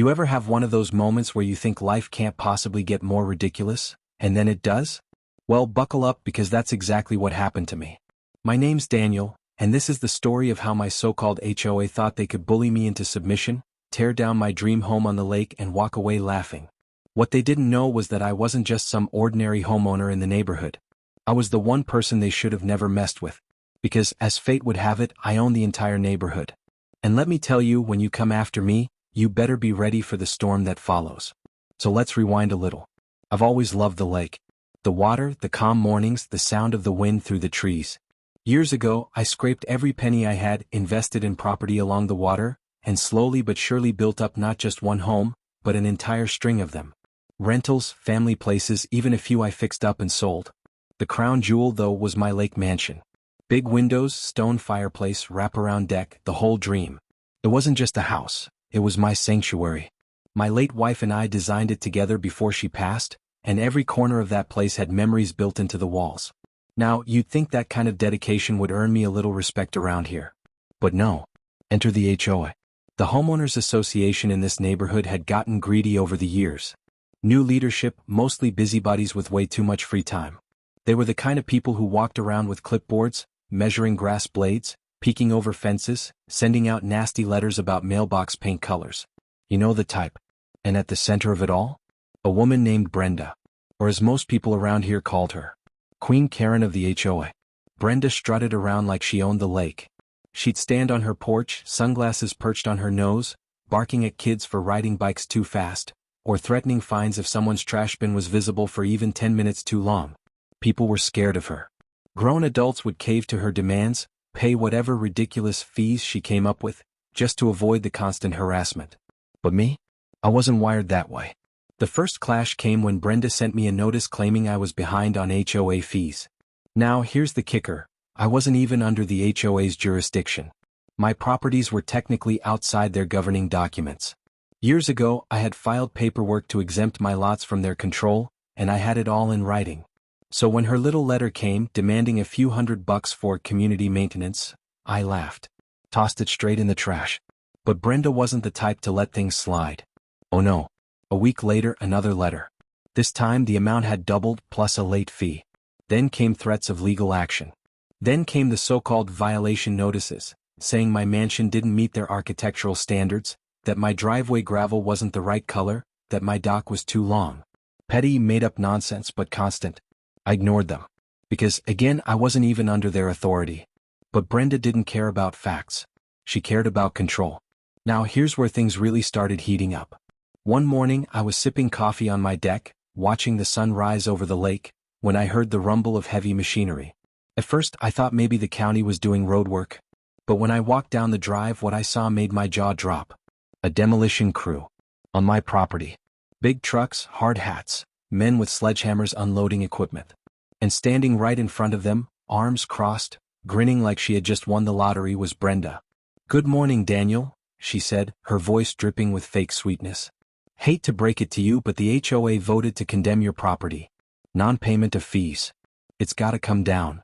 You ever have one of those moments where you think life can't possibly get more ridiculous, and then it does? Well, buckle up because that's exactly what happened to me. My name's Daniel, and this is the story of how my so-called HOA thought they could bully me into submission, tear down my dream home on the lake and walk away laughing. What they didn't know was that I wasn't just some ordinary homeowner in the neighborhood. I was the one person they should have never messed with. Because, as fate would have it, I own the entire neighborhood. And let me tell you, when you come after me, you better be ready for the storm that follows. So let's rewind a little. I've always loved the lake. The water, the calm mornings, the sound of the wind through the trees. Years ago, I scraped every penny I had, invested in property along the water, and slowly but surely built up not just one home, but an entire string of them. Rentals, family places, even a few I fixed up and sold. The crown jewel, though, was my lake mansion. Big windows, stone fireplace, wraparound deck, the whole dream. It wasn't just a house, it was my sanctuary. My late wife and I designed it together before she passed, and every corner of that place had memories built into the walls. Now, you'd think that kind of dedication would earn me a little respect around here. But no. Enter the HOA. The homeowners association in this neighborhood had gotten greedy over the years. New leadership, mostly busybodies with way too much free time. They were the kind of people who walked around with clipboards, measuring grass blades, peeking over fences, sending out nasty letters about mailbox paint colors. You know the type. And at the center of it all? A woman named Brenda. Or as most people around here called her, Queen Karen of the HOA. Brenda strutted around like she owned the lake. She'd stand on her porch, sunglasses perched on her nose, barking at kids for riding bikes too fast, or threatening fines if someone's trash bin was visible for even 10 minutes too long. People were scared of her. Grown adults would cave to her demands, pay whatever ridiculous fees she came up with, just to avoid the constant harassment. But me? I wasn't wired that way. The first clash came when Brenda sent me a notice claiming I was behind on HOA fees. Now, here's the kicker. I wasn't even under the HOA's jurisdiction. My properties were technically outside their governing documents. Years ago, I had filed paperwork to exempt my lots from their control, and I had it all in writing. So when her little letter came demanding a few $100 for community maintenance, I laughed. Tossed it straight in the trash. But Brenda wasn't the type to let things slide. Oh no. A week later, another letter. This time the amount had doubled, plus a late fee. Then came threats of legal action. Then came the so-called violation notices, saying my mansion didn't meet their architectural standards, that my driveway gravel wasn't the right color, that my dock was too long. Petty, made-up nonsense, but constant. I ignored them. Because, again, I wasn't even under their authority. But Brenda didn't care about facts. She cared about control. Now here's where things really started heating up. One morning, I was sipping coffee on my deck, watching the sun rise over the lake, when I heard the rumble of heavy machinery. At first, I thought maybe the county was doing road work. But when I walked down the drive, what I saw made my jaw drop. A demolition crew. On my property. Big trucks, hard hats, men with sledgehammers unloading equipment. And standing right in front of them, arms crossed, grinning like she had just won the lottery, was Brenda. "Good morning, Daniel," she said, her voice dripping with fake sweetness. "Hate to break it to you, but the HOA voted to condemn your property. Non-payment of fees. It's gotta come down."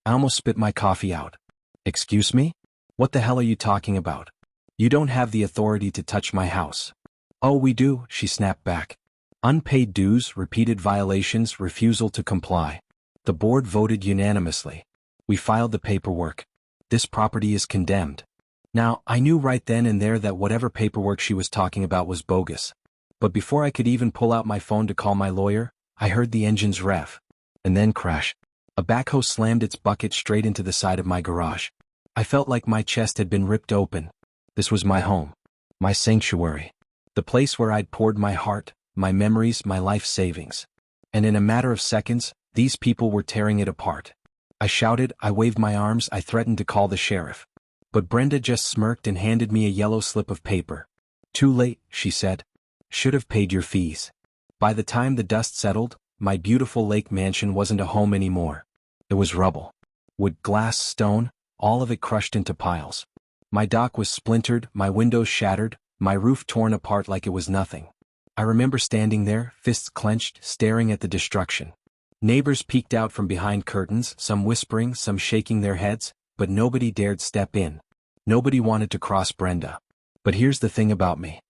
I almost spit my coffee out. "Excuse me? What the hell are you talking about? You don't have the authority to touch my house." "Oh, we do," she snapped back. "Unpaid dues, repeated violations, refusal to comply. The board voted unanimously. We filed the paperwork. This property is condemned." Now, I knew right then and there that whatever paperwork she was talking about was bogus. But before I could even pull out my phone to call my lawyer, I heard the engines rev. And then crash. A backhoe slammed its bucket straight into the side of my garage. I felt like my chest had been ripped open. This was my home. My sanctuary. The place where I'd poured my heart, my memories, my life savings. And in a matter of seconds, these people were tearing it apart. I shouted, I waved my arms, I threatened to call the sheriff. But Brenda just smirked and handed me a yellow slip of paper. "Too late," she said. "Should have paid your fees." By the time the dust settled, my beautiful lake mansion wasn't a home anymore. It was rubble. Wood, glass, stone, all of it crushed into piles. My dock was splintered, my windows shattered, my roof torn apart like it was nothing. I remember standing there, fists clenched, staring at the destruction. Neighbors peeked out from behind curtains, some whispering, some shaking their heads, but nobody dared step in. Nobody wanted to cross Brenda. But here's the thing about me.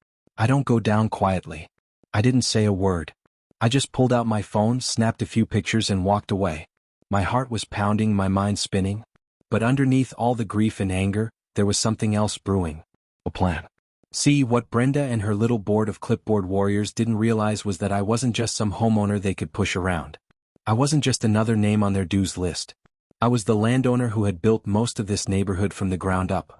I don't go down quietly. I didn't say a word. I just pulled out my phone, snapped a few pictures and walked away. My heart was pounding, my mind spinning. But underneath all the grief and anger, there was something else brewing. A plan. See, what Brenda and her little board of clipboard warriors didn't realize was that I wasn't just some homeowner they could push around. I wasn't just another name on their dues list. I was the landowner who had built most of this neighborhood from the ground up.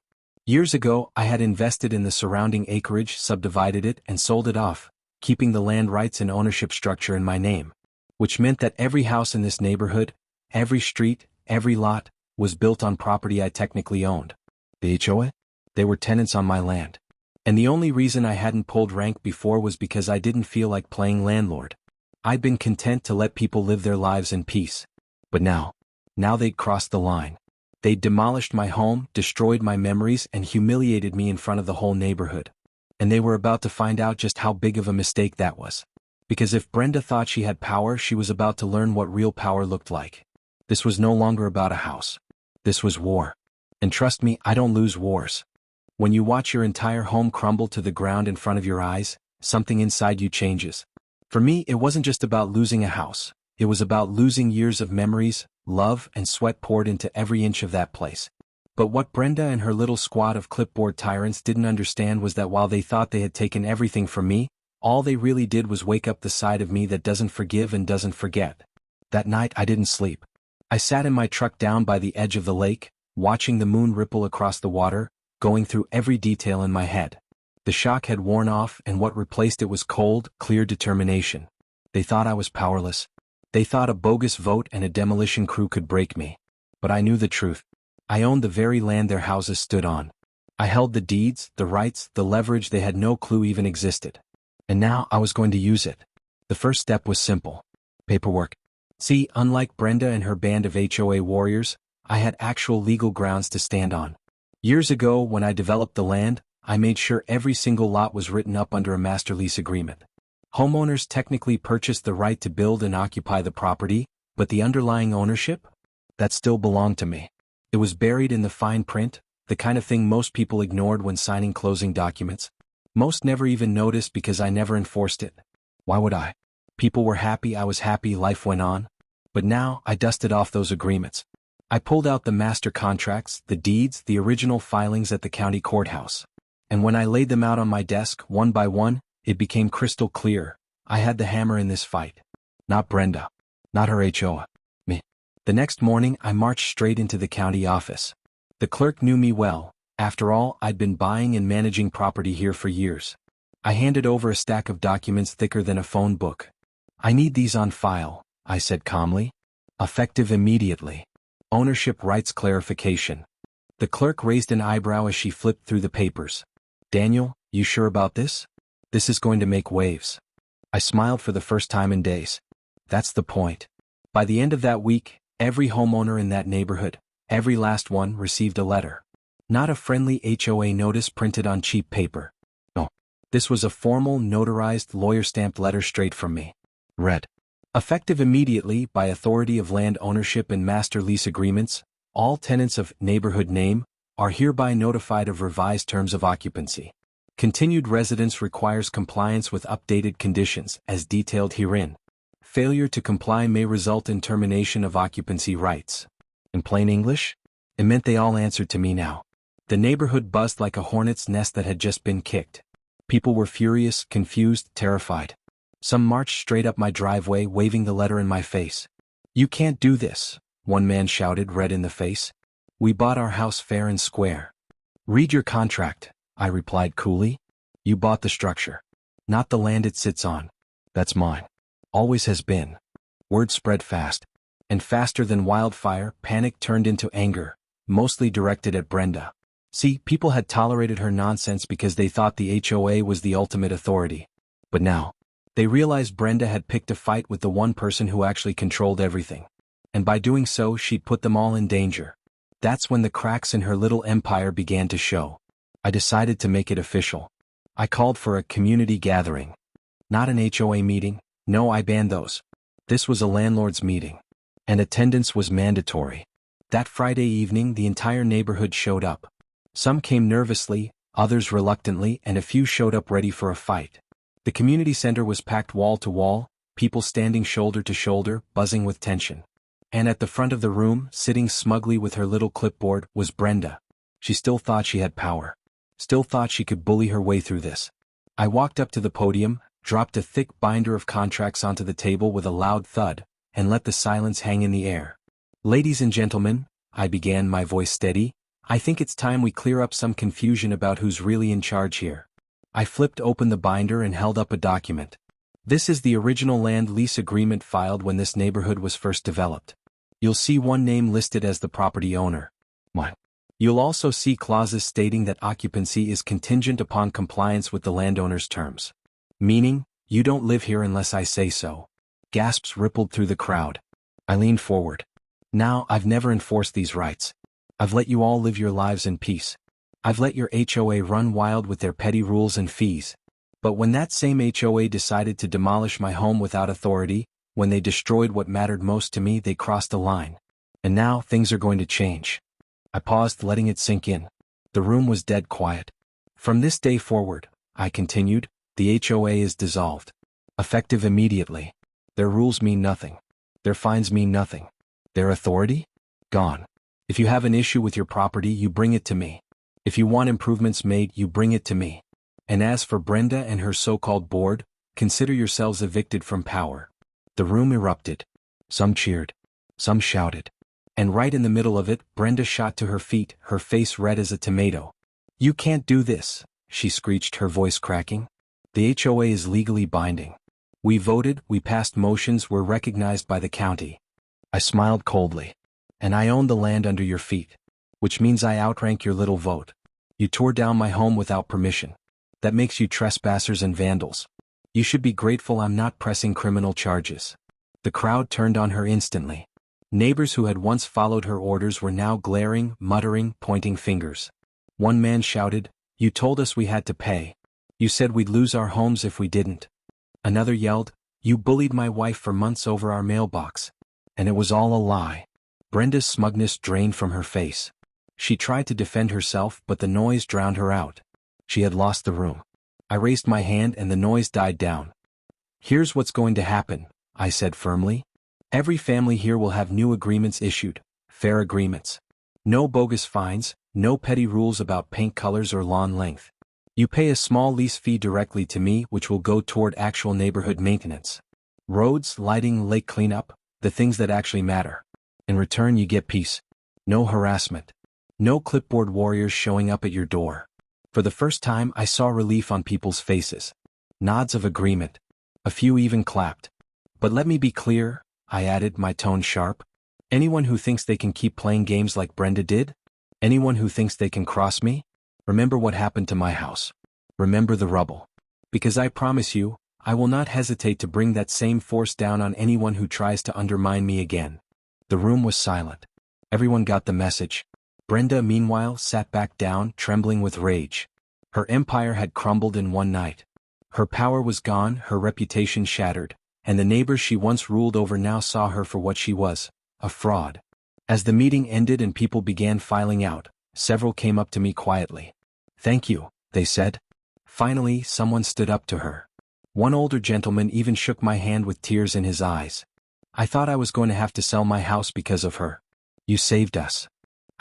Years ago, I had invested in the surrounding acreage, subdivided it, and sold it off, keeping the land rights and ownership structure in my name. Which meant that every house in this neighborhood, every street, every lot, was built on property I technically owned. The HOA? They were tenants on my land. And the only reason I hadn't pulled rank before was because I didn't feel like playing landlord. I'd been content to let people live their lives in peace. But now they'd crossed the line. They'd demolished my home, destroyed my memories, and humiliated me in front of the whole neighborhood. And they were about to find out just how big of a mistake that was. Because if Brenda thought she had power, she was about to learn what real power looked like. This was no longer about a house. This was war. And trust me, I don't lose wars. When you watch your entire home crumble to the ground in front of your eyes, something inside you changes. For me, it wasn't just about losing a house. It was about losing years of memories, love, and sweat poured into every inch of that place. But what Brenda and her little squad of clipboard tyrants didn't understand was that while they thought they had taken everything from me, all they really did was wake up the side of me that doesn't forgive and doesn't forget. That night I didn't sleep. I sat in my truck down by the edge of the lake, watching the moon ripple across the water, going through every detail in my head. The shock had worn off, and what replaced it was cold, clear determination. They thought I was powerless. They thought a bogus vote and a demolition crew could break me. But I knew the truth. I owned the very land their houses stood on. I held the deeds, the rights, the leverage they had no clue even existed. And now I was going to use it. The first step was simple. Paperwork. See, unlike Brenda and her band of HOA warriors, I had actual legal grounds to stand on. Years ago, when I developed the land, I made sure every single lot was written up under a master lease agreement. Homeowners technically purchased the right to build and occupy the property, but the underlying ownership? That still belonged to me. It was buried in the fine print, the kind of thing most people ignored when signing closing documents. Most never even noticed because I never enforced it. Why would I? People were happy, I was happy, life went on. But now, I dusted off those agreements. I pulled out the master contracts, the deeds, the original filings at the county courthouse. And when I laid them out on my desk, one by one, it became crystal clear. I had the hammer in this fight. Not Brenda. Not her HOA. Me. The next morning, I marched straight into the county office. The clerk knew me well. After all, I'd been buying and managing property here for years. I handed over a stack of documents thicker than a phone book. I need these on file, I said calmly. Effective immediately. Ownership rights clarification. The clerk raised an eyebrow as she flipped through the papers. Daniel, you sure about this? This is going to make waves. I smiled for the first time in days. That's the point. By the end of that week, every homeowner in that neighborhood, every last one, received a letter. Not a friendly HOA notice printed on cheap paper. No. This was a formal, notarized, lawyer-stamped letter straight from me. Read. Effective immediately, by authority of land ownership and master lease agreements, all tenants of neighborhood name are hereby notified of revised terms of occupancy. Continued residence requires compliance with updated conditions, as detailed herein. Failure to comply may result in termination of occupancy rights. In plain English, it meant they all answered to me now. The neighborhood buzzed like a hornet's nest that had just been kicked. People were furious, confused, terrified. Some marched straight up my driveway, waving the letter in my face. "You can't do this," one man shouted, red in the face. "We bought our house fair and square." "Read your contract," I replied coolly. "You bought the structure, not the land it sits on. That's mine. Always has been." Word spread fast. And faster than wildfire, panic turned into anger, mostly directed at Brenda. See, people had tolerated her nonsense because they thought the HOA was the ultimate authority. But now, they realized Brenda had picked a fight with the one person who actually controlled everything. And by doing so, she'd put them all in danger. That's when the cracks in her little empire began to show. I decided to make it official. I called for a community gathering. Not an HOA meeting. No, I banned those. This was a landlord's meeting. And attendance was mandatory. That Friday evening, the entire neighborhood showed up. Some came nervously, others reluctantly, and a few showed up ready for a fight. The community center was packed wall to wall, people standing shoulder to shoulder, buzzing with tension. And at the front of the room, sitting smugly with her little clipboard, was Brenda. She still thought she had power. Still thought she could bully her way through this. I walked up to the podium, dropped a thick binder of contracts onto the table with a loud thud, and let the silence hang in the air. "Ladies and gentlemen," I began, my voice steady, "I think it's time we clear up some confusion about who's really in charge here." I flipped open the binder and held up a document. This is the original land lease agreement filed when this neighborhood was first developed. You'll see one name listed as the property owner. What? You'll also see clauses stating that occupancy is contingent upon compliance with the landowner's terms. Meaning, you don't live here unless I say so. Gasps rippled through the crowd. I leaned forward. Now, I've never enforced these rights. I've let you all live your lives in peace. I've let your HOA run wild with their petty rules and fees. But when that same HOA decided to demolish my home without authority, when they destroyed what mattered most to me, they crossed a line. And now, things are going to change. I paused, letting it sink in. The room was dead quiet. From this day forward, I continued, the HOA is dissolved. Effective immediately. Their rules mean nothing. Their fines mean nothing. Their authority? Gone. If you have an issue with your property, you bring it to me. If you want improvements made, you bring it to me. And as for Brenda and her so-called board, consider yourselves evicted from power. The room erupted. Some cheered. Some shouted. And right in the middle of it, Brenda shot to her feet, her face red as a tomato. "You can't do this," she screeched, her voice cracking. "The HOA is legally binding. We voted, we passed motions, we're recognized by the county." I smiled coldly. "And I own the land under your feet. Which means I outrank your little vote. You tore down my home without permission. That makes you trespassers and vandals. You should be grateful I'm not pressing criminal charges." The crowd turned on her instantly. Neighbors who had once followed her orders were now glaring, muttering, pointing fingers. One man shouted, "You told us we had to pay. You said we'd lose our homes if we didn't." Another yelled, "You bullied my wife for months over our mailbox. And it was all a lie." Brenda's smugness drained from her face. She tried to defend herself, but the noise drowned her out. She had lost the room. I raised my hand and the noise died down. "Here's what's going to happen," I said firmly. "Every family here will have new agreements issued, fair agreements. No bogus fines, no petty rules about paint colors or lawn length. You pay a small lease fee directly to me, which will go toward actual neighborhood maintenance. Roads, lighting, lake cleanup, the things that actually matter. In return, you get peace. No harassment. No clipboard warriors showing up at your door." For the first time, I saw relief on people's faces. Nods of agreement. A few even clapped. "But let me be clear," I added, my tone sharp. "Anyone who thinks they can keep playing games like Brenda did? Anyone who thinks they can cross me? Remember what happened to my house. Remember the rubble. Because I promise you, I will not hesitate to bring that same force down on anyone who tries to undermine me again." The room was silent. Everyone got the message. Brenda, meanwhile, sat back down, trembling with rage. Her empire had crumbled in one night. Her power was gone, her reputation shattered, and the neighbors she once ruled over now saw her for what she was, a fraud. As the meeting ended and people began filing out, several came up to me quietly. "Thank you," they said. Finally, someone stood up to her. One older gentleman even shook my hand with tears in his eyes. "I thought I was going to have to sell my house because of her. You saved us."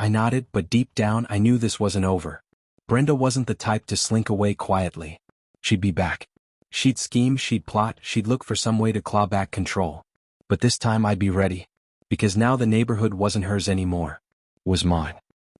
I nodded, but deep down I knew this wasn't over. Brenda wasn't the type to slink away quietly. She'd be back. She'd scheme, she'd plot, she'd look for some way to claw back control. But this time I'd be ready. Because now the neighborhood wasn't hers anymore. It was mine.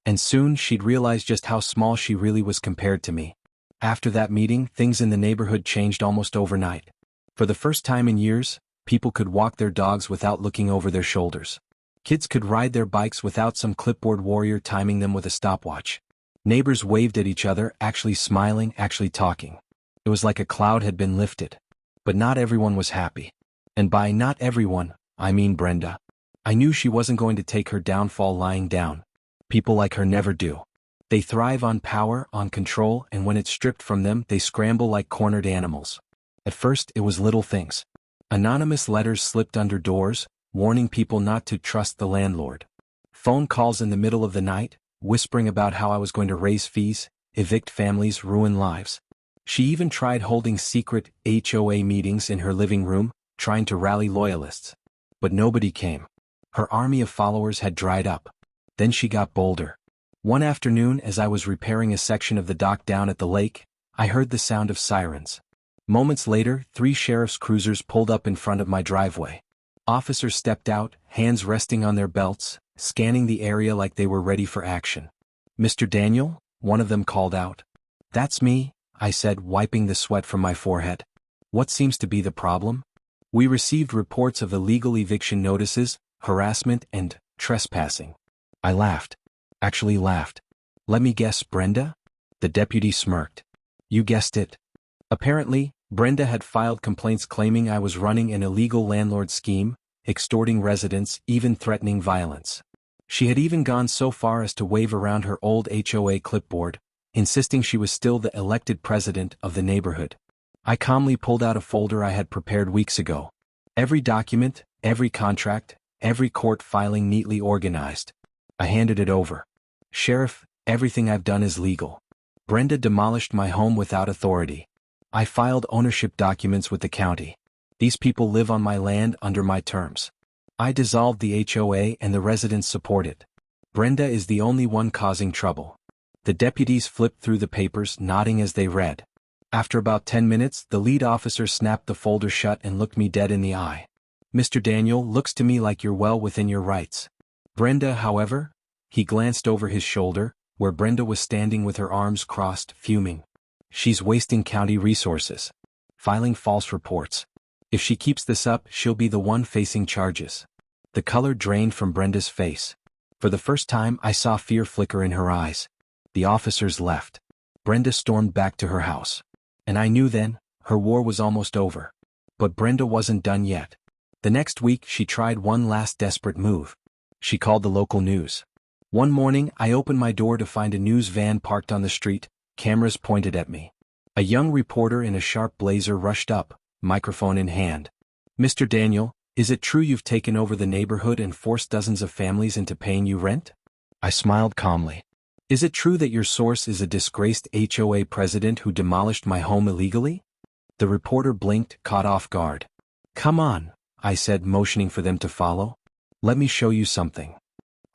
And soon she'd realize just how small she really was compared to me. After that meeting, things in the neighborhood changed almost overnight. For the first time in years, people could walk their dogs without looking over their shoulders. Kids could ride their bikes without some clipboard warrior timing them with a stopwatch. Neighbors waved at each other, actually smiling, actually talking. It was like a cloud had been lifted. But not everyone was happy. And by not everyone, I mean Brenda. I knew she wasn't going to take her downfall lying down. People like her never do. They thrive on power, on control, and when it's stripped from them, they scramble like cornered animals. At first, it was little things. Anonymous letters slipped under doors, warning people not to trust the landlord. Phone calls in the middle of the night, whispering about how I was going to raise fees evict families, ruin lives. She even tried holding secret HOA meetings in her living room, trying to rally loyalists. But nobody came. Her army of followers had dried up. Then she got bolder. One afternoon, as I was repairing a section of the dock down at the lake, I heard the sound of sirens. Moments later, 3 sheriff's cruisers pulled up in front of my driveway. Officers stepped out, hands resting on their belts, scanning the area like they were ready for action. "Mr. Daniel?" one of them called out. "That's me," I said, wiping the sweat from my forehead. "What seems to be the problem?" "We received reports of illegal eviction notices, harassment, and trespassing." I laughed. Actually laughed. "Let me guess, Brenda?" The deputy smirked. "You guessed it." Apparently, Brenda had filed complaints claiming I was running an illegal landlord scheme, extorting residents, even threatening violence. She had even gone so far as to wave around her old HOA clipboard, insisting she was still the elected president of the neighborhood. I calmly pulled out a folder I had prepared weeks ago. Every document, every contract, every court filing neatly organized. I handed it over. "Sheriff, everything I've done is legal. Brenda demolished my home without authority. I filed ownership documents with the county. These people live on my land under my terms. I dissolved the HOA and the residents support it. Brenda is the only one causing trouble." The deputies flipped through the papers, nodding as they read. After about 10 minutes, the lead officer snapped the folder shut and looked me dead in the eye. "Mr. Daniel, looks to me like you're well within your rights. Brenda, however?" He glanced over his shoulder, where Brenda was standing with her arms crossed, fuming. "She's wasting county resources. Filing false reports. If she keeps this up, she'll be the one facing charges." The color drained from Brenda's face. For the first time, I saw fear flicker in her eyes. The officers left. Brenda stormed back to her house. And I knew then, her war was almost over. But Brenda wasn't done yet. The next week, she tried one last desperate move. She called the local news. One morning, I opened my door to find a news van parked on the street, cameras pointed at me. A young reporter in a sharp blazer rushed up, microphone in hand. "Mr. Daniel, is it true you've taken over the neighborhood and forced dozens of families into paying you rent?" I smiled calmly. "Is it true that your source is a disgraced HOA president who demolished my home illegally?" The reporter blinked, caught off guard. "Come on," I said, motioning for them to follow. "Let me show you something."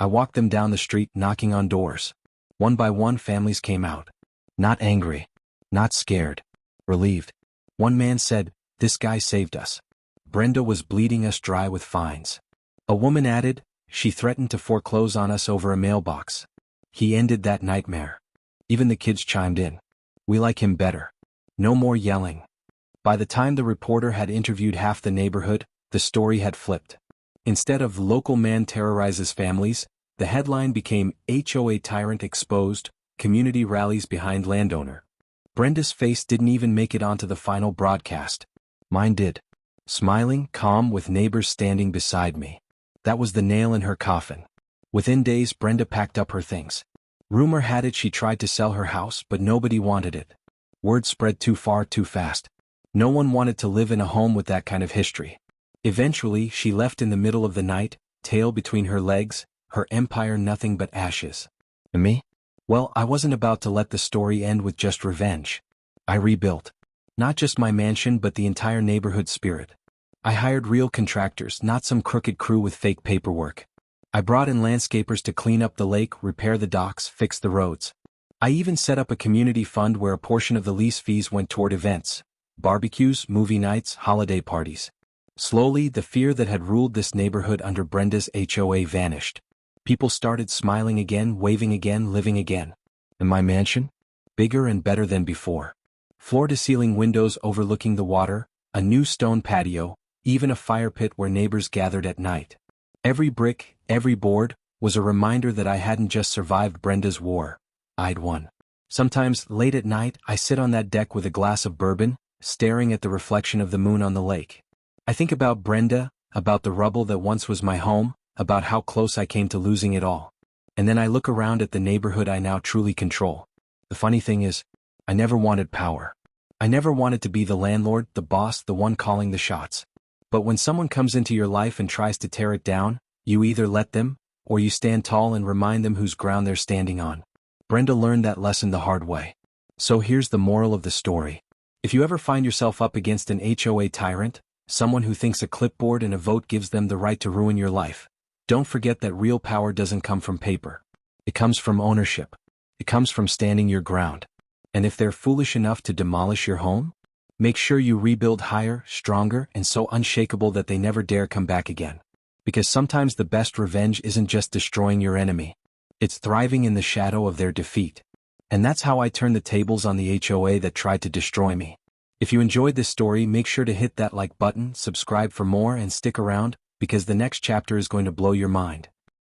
I walked them down the street, knocking on doors. One by one, families came out. Not angry. Not scared. Relieved. One man said, "This guy saved us. Brenda was bleeding us dry with fines." A woman added, "She threatened to foreclose on us over a mailbox. He ended that nightmare." Even the kids chimed in. "We like him better. No more yelling." By the time the reporter had interviewed half the neighborhood, the story had flipped. Instead of "Local man terrorizes families," the headline became "HOA tyrant exposed, community rallies behind landowner." Brenda's face didn't even make it onto the final broadcast. Mine did. Smiling, calm, with neighbors standing beside me. That was the nail in her coffin. Within days, Brenda packed up her things. Rumor had it she tried to sell her house, but nobody wanted it. Word spread too far, too fast. No one wanted to live in a home with that kind of history. Eventually, she left in the middle of the night, tail between her legs, her empire nothing but ashes. And me? Well, I wasn't about to let the story end with just revenge. I rebuilt. Not just my mansion but the entire neighborhood spirit. I hired real contractors, not some crooked crew with fake paperwork. I brought in landscapers to clean up the lake, repair the docks, fix the roads. I even set up a community fund where a portion of the lease fees went toward events, barbecues, movie nights, holiday parties. Slowly, the fear that had ruled this neighborhood under Brenda's HOA vanished. People started smiling again, waving again, living again. And my mansion? Bigger and better than before. Floor-to-ceiling windows overlooking the water, a new stone patio, even a fire pit where neighbors gathered at night. Every brick, every board, was a reminder that I hadn't just survived Brenda's war, I'd won. Sometimes, late at night, I sit on that deck with a glass of bourbon, staring at the reflection of the moon on the lake. I think about Brenda, about the rubble that once was my home, about how close I came to losing it all. And then I look around at the neighborhood I now truly control. The funny thing is, I never wanted power. I never wanted to be the landlord, the boss, the one calling the shots. But when someone comes into your life and tries to tear it down, you either let them, or you stand tall and remind them whose ground they're standing on. Brenda learned that lesson the hard way. So here's the moral of the story. If you ever find yourself up against an HOA tyrant, someone who thinks a clipboard and a vote gives them the right to ruin your life, don't forget that real power doesn't come from paper. It comes from ownership. It comes from standing your ground. And if they're foolish enough to demolish your home, make sure you rebuild higher, stronger, and so unshakable that they never dare come back again. Because sometimes the best revenge isn't just destroying your enemy. It's thriving in the shadow of their defeat. And that's how I turned the tables on the HOA that tried to destroy me. If you enjoyed this story, make sure to hit that like button, subscribe for more, and stick around, because the next chapter is going to blow your mind.